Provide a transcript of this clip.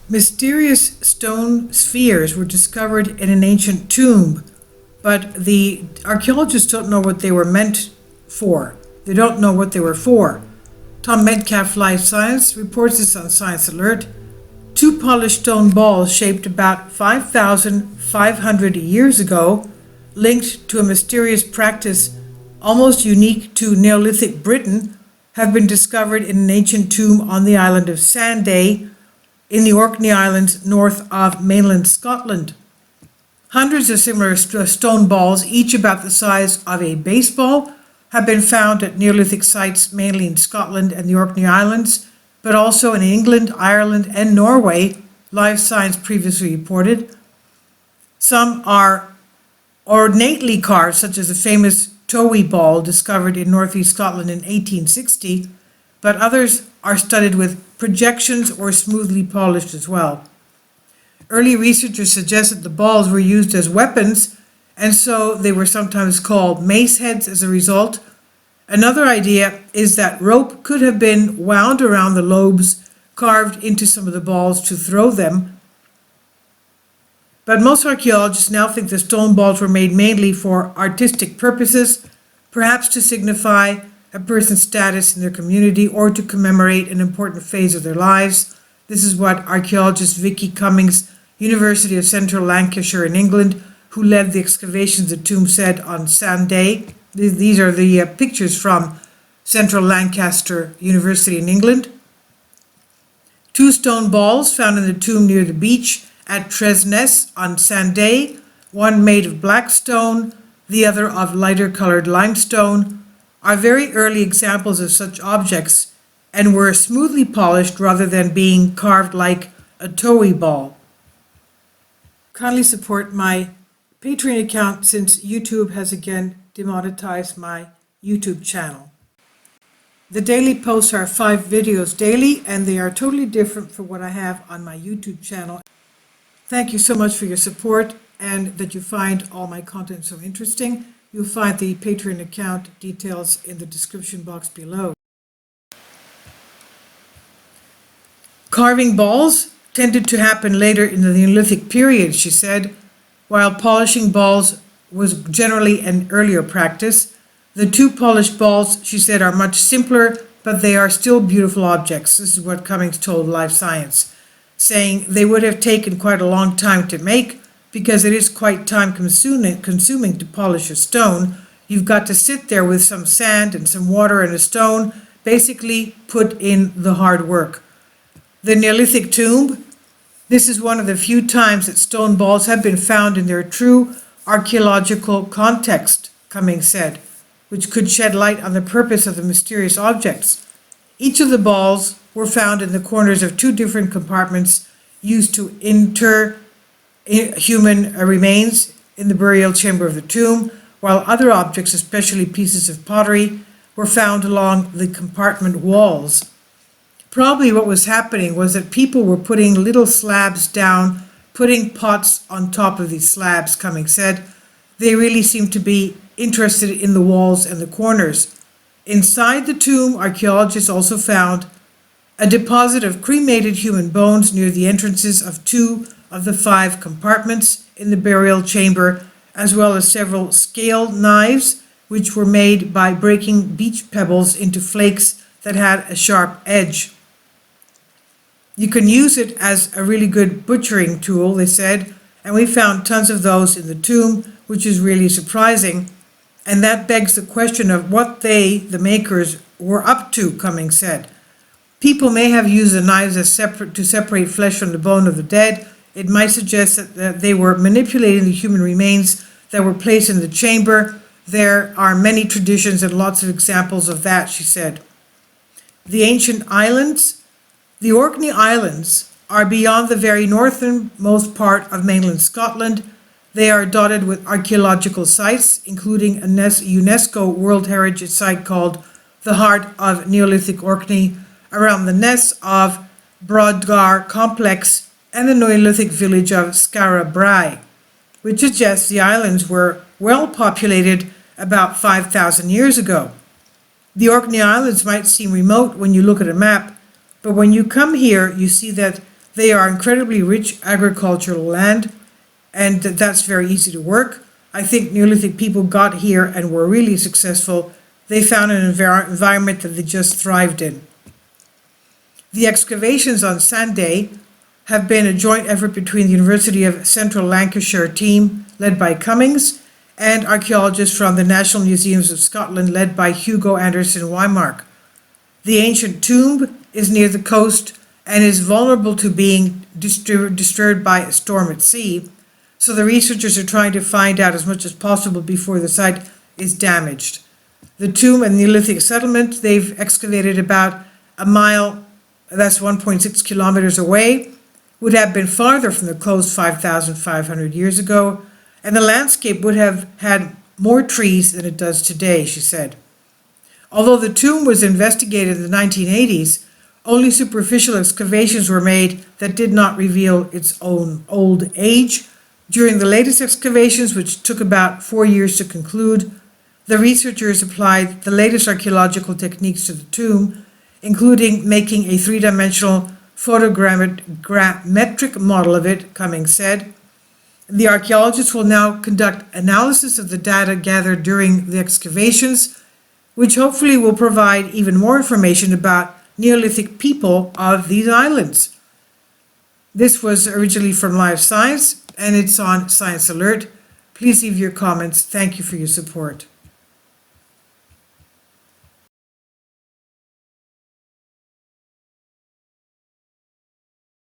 Mysterious stone spheres were discovered in an ancient tomb, but the archaeologists don't know what they were meant for. They don't know what they were for. Tom Metcalf, Life Science, reports this on Science Alert. Two polished stone balls shaped about 5,500 years ago, linked to a mysterious practice almost unique to Neolithic Britain, have been discovered in an ancient tomb on the island of Sanday, in the Orkney Islands north of mainland Scotland. Hundreds of similar stone balls, each about the size of a baseball, have been found at Neolithic sites mainly in Scotland and the Orkney Islands, but also in England, Ireland, and Norway, Life Science previously reported. Some are ornately carved, such as the famous Towie ball discovered in northeast Scotland in 1860, but others are studded with projections or smoothly polished as well. Early researchers suggest that the balls were used as weapons, and so they were sometimes called mace heads as a result. Another idea is that rope could have been wound around the lobes carved into some of the balls to throw them. But most archaeologists now think the stone balls were made mainly for artistic purposes, perhaps to signify a person's status in their community or to commemorate an important phase of their lives. This is what archaeologist Vicky Cummings, University of Central Lancashire in England, who led the excavations of the tomb, said on Sunday. These are the pictures from Central Lancaster University in England. Two stone balls found in the tomb near the beach at Tresness on Sunday, one made of black stone, the other of lighter colored limestone, are very early examples of such objects and were smoothly polished rather than being carved like a Towie ball. Kindly support my Patreon account since YouTube has again demonetized my YouTube channel. The daily posts are 5 videos daily, and they are totally different from what I have on my YouTube channel. Thank you so much for your support and that you find all my content so interesting. You'll find the Patreon account details in the description box below. Carving balls tended to happen later in the Neolithic period, she said, while polishing balls was generally an earlier practice. The two polished balls, she said, are much simpler, but they are still beautiful objects. This is what Cummings told Life Science, saying they would have taken quite a long time to make because it is quite time consuming to polish a stone. You've got to sit there with some sand and some water and a stone, basically put in the hard work. The Neolithic tomb, this is one of the few times that stone balls have been found in their true archaeological context, Cummings said, which could shed light on the purpose of the mysterious objects. Each of the balls were found in the corners of 2 different compartments used to inter human remains in the burial chamber of the tomb, while other objects, especially pieces of pottery, were found along the compartment walls. Probably what was happening was that people were putting little slabs down, putting pots on top of these slabs, Cummings said. They really seemed to be interested in the walls and the corners. Inside the tomb, archaeologists also found a deposit of cremated human bones near the entrances of 2 of the 5 compartments in the burial chamber, as well as several scaled knives, which were made by breaking beach pebbles into flakes that had a sharp edge. You can use it as a really good butchering tool, they said, and we found tons of those in the tomb, which is really surprising. And that begs the question of what they, the makers, were up to, Cummings said. People may have used the knives as to separate flesh from the bone of the dead. It might suggest that they were manipulating the human remains that were placed in the chamber. There are many traditions and lots of examples of that, she said. The ancient islands, the Orkney Islands, are beyond the very northernmost part of mainland Scotland. They are dotted with archaeological sites, including a UNESCO World Heritage Site called the Heart of Neolithic Orkney, around the Ness of Brodgar Complex and the Neolithic village of Scarabrai, which suggests the islands were well populated about 5,000 years ago. The Orkney Islands might seem remote when you look at a map, but when you come here, you see that They are incredibly rich agricultural land, and that's very easy to work. I think Neolithic people got here and were really successful. They found an environment that they just thrived in. The excavations on Sunday have been a joint effort between the University of Central Lancashire team, led by Cummings, and archaeologists from the National Museums of Scotland, led by Hugo Anderson Weimark. The ancient tomb is near the coast and is vulnerable to being disturbed by a storm at sea, so the researchers are trying to find out as much as possible before the site is damaged. The tomb and Neolithic settlement, they've excavated about a mile, that's 1.6 kilometers away, would have been farther from the coast 5,500 years ago, and the landscape would have had more trees than it does today, she said. Although the tomb was investigated in the 1980s, only superficial excavations were made that did not reveal its own old age. During the latest excavations, which took about 4 years to conclude, the researchers applied the latest archaeological techniques to the tomb, including making a three-dimensional photogrammetric model of it, Cummings said. The archaeologists will now conduct analysis of the data gathered during the excavations, which hopefully will provide even more information about Neolithic people of these islands. This was originally from Live Science, and it's on Science Alert. Please leave your comments. Thank you for your support.